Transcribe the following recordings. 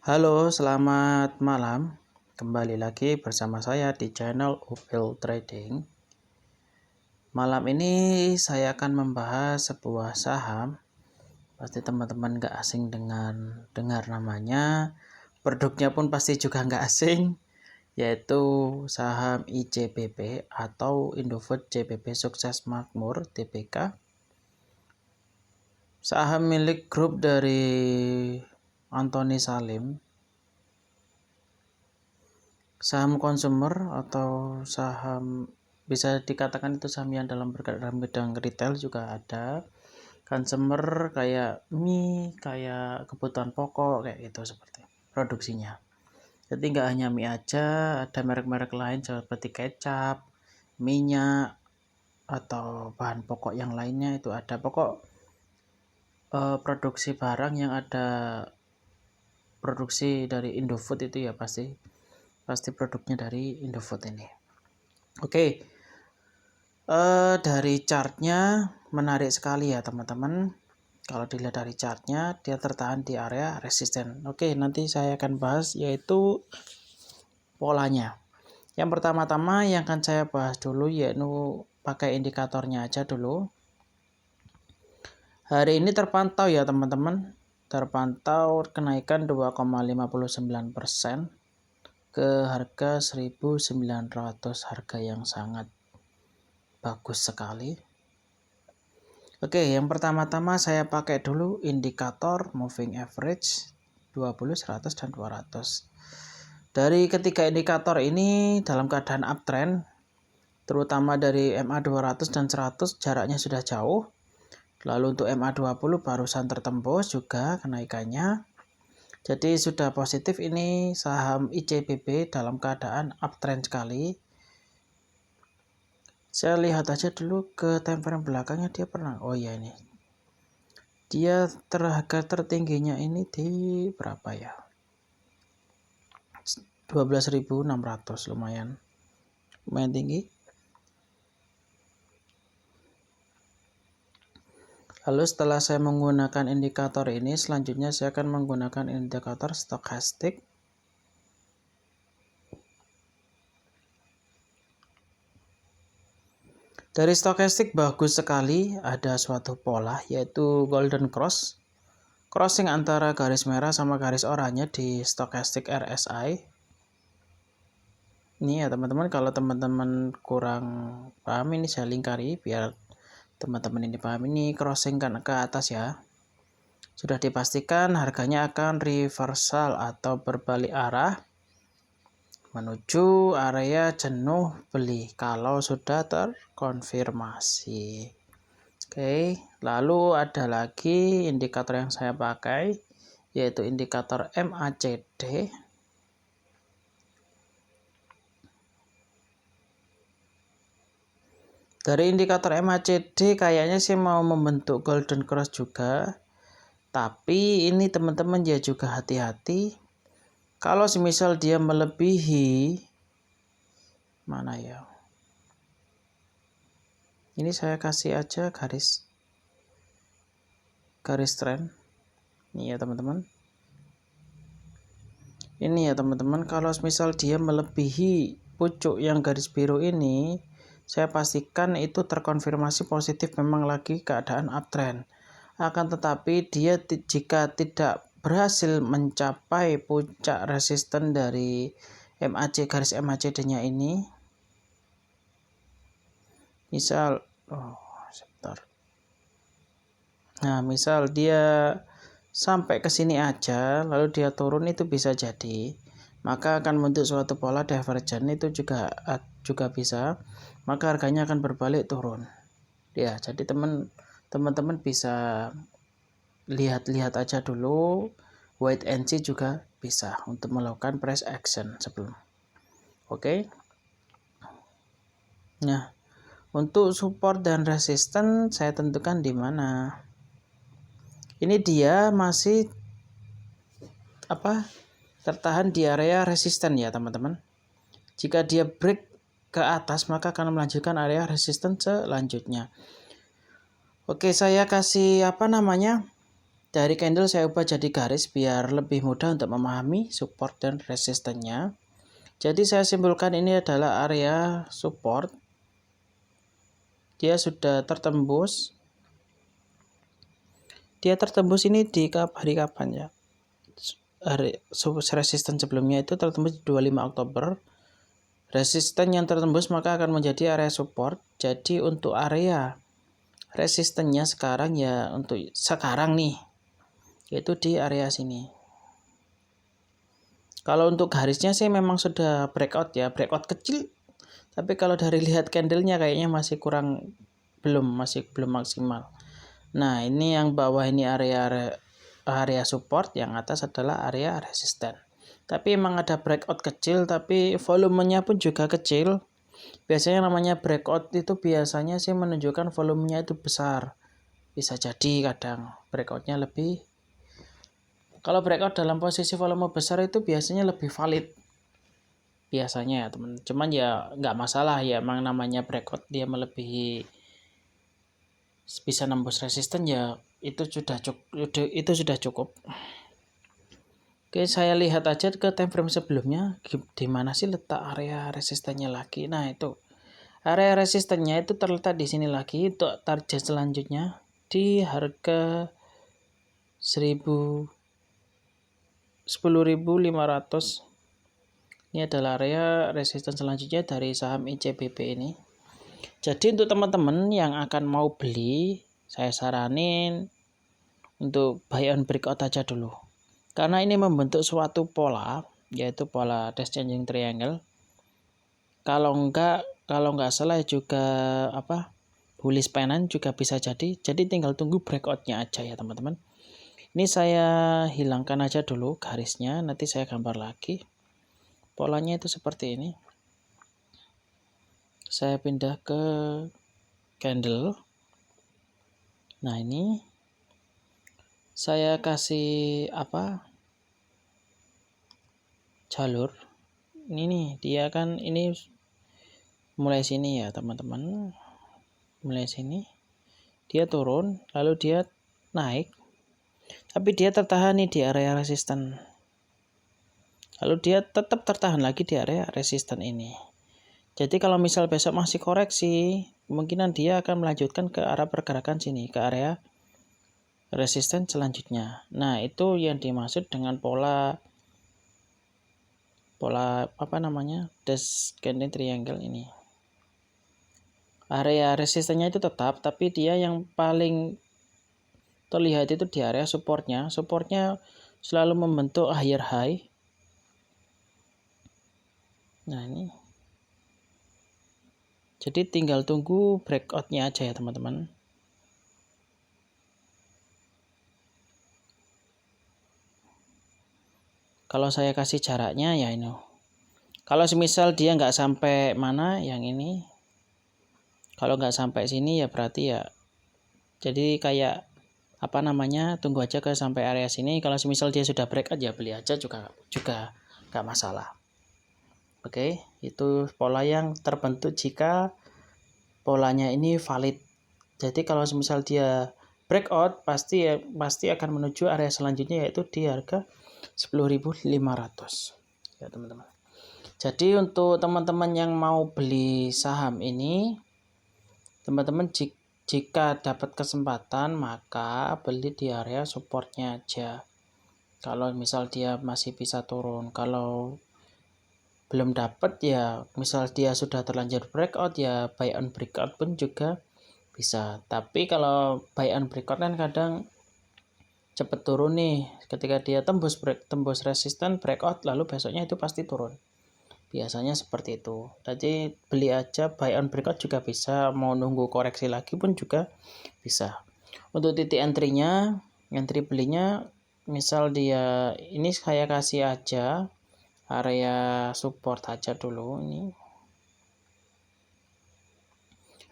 Halo, selamat malam. Kembali lagi bersama saya di channel Upil Trading. Malam ini saya akan membahas sebuah saham. Pasti teman-teman nggak asing dengan dengar namanya. Produknya pun pasti juga nggak asing, yaitu saham ICBP atau Indofood CBP Sukses Makmur TBK. Saham milik grup dari Anthony Salim. Saham konsumer atau saham bisa dikatakan itu saham yang bergerak dalam bidang retail juga ada. Consumer kayak mie, kayak kebutuhan pokok kayak gitu seperti produksinya. Jadi nggak hanya mie aja, ada merek-merek lain seperti kecap, minyak atau bahan pokok yang lainnya itu ada. Produksi barang yang ada produksi dari Indofood itu ya pasti produknya dari Indofood ini. Oke, dari chartnya menarik sekali ya teman-teman. Kalau dilihat dari chartnya, dia tertahan di area resisten. Oke, nanti saya akan bahas yaitu polanya. Yang pertama-tama yang akan saya bahas dulu yaitu pakai indikatornya aja dulu. Hari ini terpantau ya teman-teman, terpantau kenaikan 2,59% ke harga 1.900, harga yang sangat bagus sekali. Oke, yang pertama-tama saya pakai dulu indikator moving average 20, 100 dan 200. Dari ketiga indikator ini dalam keadaan uptrend, terutama dari MA 200 dan 100 jaraknya sudah jauh. Lalu untuk MA 20 barusan tertembus juga kenaikannya. Jadi sudah positif ini saham ICBP dalam keadaan uptrend sekali. Saya lihat aja dulu ke time frame belakangnya dia pernah. Oh ya ini. Dia harga tertingginya ini di berapa ya? 12.600 lumayan tinggi. Lalu setelah saya menggunakan indikator ini, selanjutnya saya akan menggunakan indikator stokastik. Dari stokastik bagus sekali, ada suatu pola yaitu golden cross. Crossing antara garis merah sama garis oranye di stokastik RSI. Ini ya teman-teman, kalau teman-teman kurang paham ini saya lingkari biar teman-teman ini paham. Ini crossing kan ke atas ya. Sudah dipastikan harganya akan reversal atau berbalik arah menuju area jenuh beli kalau sudah terkonfirmasi. Oke, lalu ada lagi indikator yang saya pakai yaitu indikator MACD. Dari indikator MACD kayaknya sih mau membentuk golden cross juga. Tapi ini teman-teman ya juga hati-hati. Kalau semisal dia melebihi mana ya? Ini saya kasih aja garis trend. Ini ya teman-teman. Ini ya teman-teman, kalau misal dia melebihi pucuk yang garis biru ini, saya pastikan itu terkonfirmasi positif memang lagi keadaan uptrend. Akan tetapi dia jika tidak berhasil mencapai puncak resisten dari garis MACD-nya ini, misal misal dia sampai ke sini aja lalu dia turun, itu bisa jadi maka akan membentuk suatu pola divergen, itu juga bisa, maka harganya akan berbalik turun ya. Jadi teman-teman bisa lihat-lihat aja dulu, wait and see juga bisa untuk melakukan price action sebelum. Oke. Nah, untuk support dan resisten saya tentukan di mana. Ini dia masih tertahan di area resisten ya teman-teman. Jika dia break ke atas maka akan melanjutkan area resisten selanjutnya. Oke, saya kasih Dari candle saya ubah jadi garis biar lebih mudah untuk memahami support dan resistennya. Jadi saya simpulkan ini adalah area support. Dia sudah tertembus. Dia tertembus ini di hari kapan ya? Resisten sebelumnya itu tertembus 25 Oktober. Resisten yang tertembus maka akan menjadi area support. Jadi untuk area resistennya sekarang ya untuk sekarang nih, yaitu di area sini. Kalau untuk garisnya sih memang sudah breakout ya, breakout kecil. Tapi kalau dari lihat candlenya kayaknya masih masih belum maksimal. Nah, ini yang bawah ini area support, yang atas adalah area resisten. Tapi emang ada breakout kecil, tapi volumenya pun juga kecil. Biasanya namanya breakout itu biasanya sih menunjukkan volumenya itu besar. Bisa jadi kadang breakoutnya lebih. Kalau breakout dalam posisi volume besar itu biasanya lebih valid. Biasanya ya teman. Cuman ya nggak masalah ya, emang namanya breakout dia melebihi bisa nembus resisten ya itu sudah cukup. Oke, saya lihat aja ke time frame sebelumnya di mana sih letak area resistennya lagi. Nah, itu area resistennya itu terletak di sini lagi untuk target selanjutnya di harga 10.500. Ini adalah area resisten selanjutnya dari saham ICBP ini. Jadi untuk teman-teman yang akan mau beli, saya saranin untuk buy on breakout aja dulu. Karena ini membentuk suatu pola, yaitu pola descending triangle. Kalau nggak salah juga bullish pennant juga bisa jadi. Jadi tinggal tunggu breakoutnya aja ya teman-teman. Ini saya hilangkan aja dulu garisnya, nanti saya gambar lagi. Polanya itu seperti ini. Saya pindah ke candle. Nah, ini saya kasih jalur. Ini nih, dia kan ini mulai sini ya, teman-teman. Mulai sini. Dia turun, lalu dia naik. Tapi dia tertahan nih di area resisten. Lalu dia tetap tertahan lagi di area resisten ini. Jadi kalau misal besok masih koreksi, kemungkinan dia akan melanjutkan ke arah pergerakan sini, ke area resisten selanjutnya. Nah, itu yang dimaksud dengan pola descending triangle ini. Area resistennya itu tetap, tapi dia yang paling terlihat itu di area supportnya. Supportnya selalu membentuk higher high. Nah, ini. Jadi tinggal tunggu breakoutnya aja ya teman-teman. Kalau saya kasih jaraknya ya ini. Kalau semisal dia nggak sampai mana yang ini. Kalau nggak sampai sini ya berarti ya. Jadi kayak tunggu aja ke sampai area sini. Kalau semisal dia sudah breakout ya beli aja juga nggak masalah. Oke, itu pola yang terbentuk jika polanya ini valid. Jadi kalau semisal dia breakout pasti akan menuju area selanjutnya, yaitu di harga 10.500 ya teman-teman. Jadi untuk teman-teman yang mau beli saham ini, teman-teman jika dapat kesempatan maka beli di area supportnya aja. Kalau misal dia masih bisa turun, kalau belum dapat ya misal dia sudah terlanjur breakout ya buy on breakout pun juga bisa. Tapi kalau buy on breakout kan kadang cepet turun nih, ketika dia tembus resisten breakout lalu besoknya itu pasti turun, biasanya seperti itu. Jadi beli aja buy on breakout juga bisa, mau nunggu koreksi lagi pun juga bisa. Untuk titik entry belinya misal dia ini saya kasih aja area support aja dulu. Ini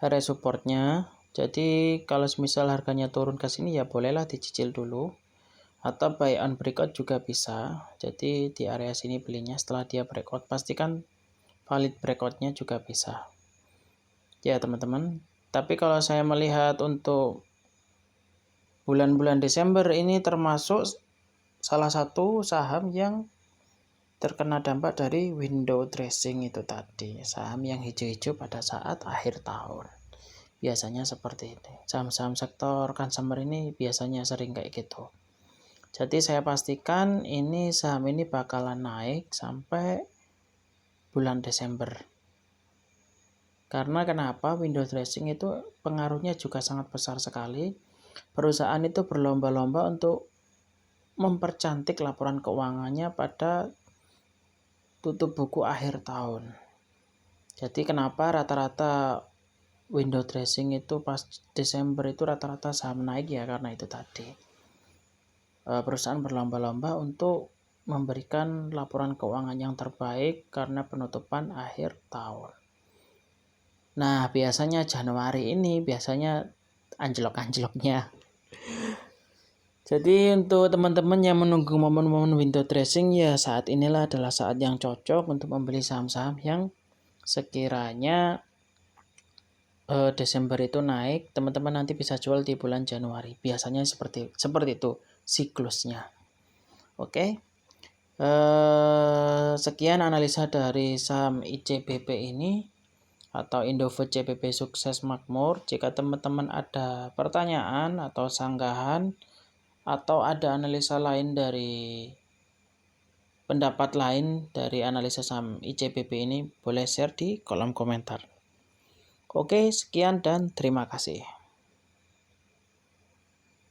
area supportnya. Jadi kalau misal harganya turun ke sini ya bolehlah dicicil dulu, atau buy on breakout juga bisa. Jadi di area sini belinya, setelah dia breakout pastikan valid breakoutnya juga bisa ya teman-teman. Tapi kalau saya melihat untuk bulan-bulan Desember ini termasuk salah satu saham yang terkena dampak dari window dressing itu tadi, saham yang hijau-hijau pada saat akhir tahun. Biasanya seperti ini. Saham-saham sektor consumer ini biasanya sering kayak gitu. Jadi saya pastikan ini saham ini bakalan naik sampai bulan Desember. Karena kenapa? Window dressing itu pengaruhnya juga sangat besar sekali. Perusahaan itu berlomba-lomba untuk mempercantik laporan keuangannya pada tutup buku akhir tahun. Jadi kenapa rata-rata window dressing itu pas Desember itu rata-rata saham naik ya, karena itu tadi. Perusahaan berlomba-lomba untuk memberikan laporan keuangan yang terbaik karena penutupan akhir tahun. Nah, biasanya Januari ini biasanya anjlok-anjloknya. Jadi untuk teman-teman yang menunggu momen-momen window dressing, ya saat inilah adalah saat yang cocok untuk membeli saham-saham yang sekiranya Desember itu naik, teman-teman nanti bisa jual di bulan Januari. Biasanya seperti itu siklusnya. Oke. Sekian analisa dari saham ICBP ini atau Indofood CBP Sukses Makmur. Jika teman-teman ada pertanyaan atau sanggahan atau ada analisa lain dari pendapat lain dari analisa saham ICBP ini, boleh share di kolom komentar. Oke, sekian dan terima kasih.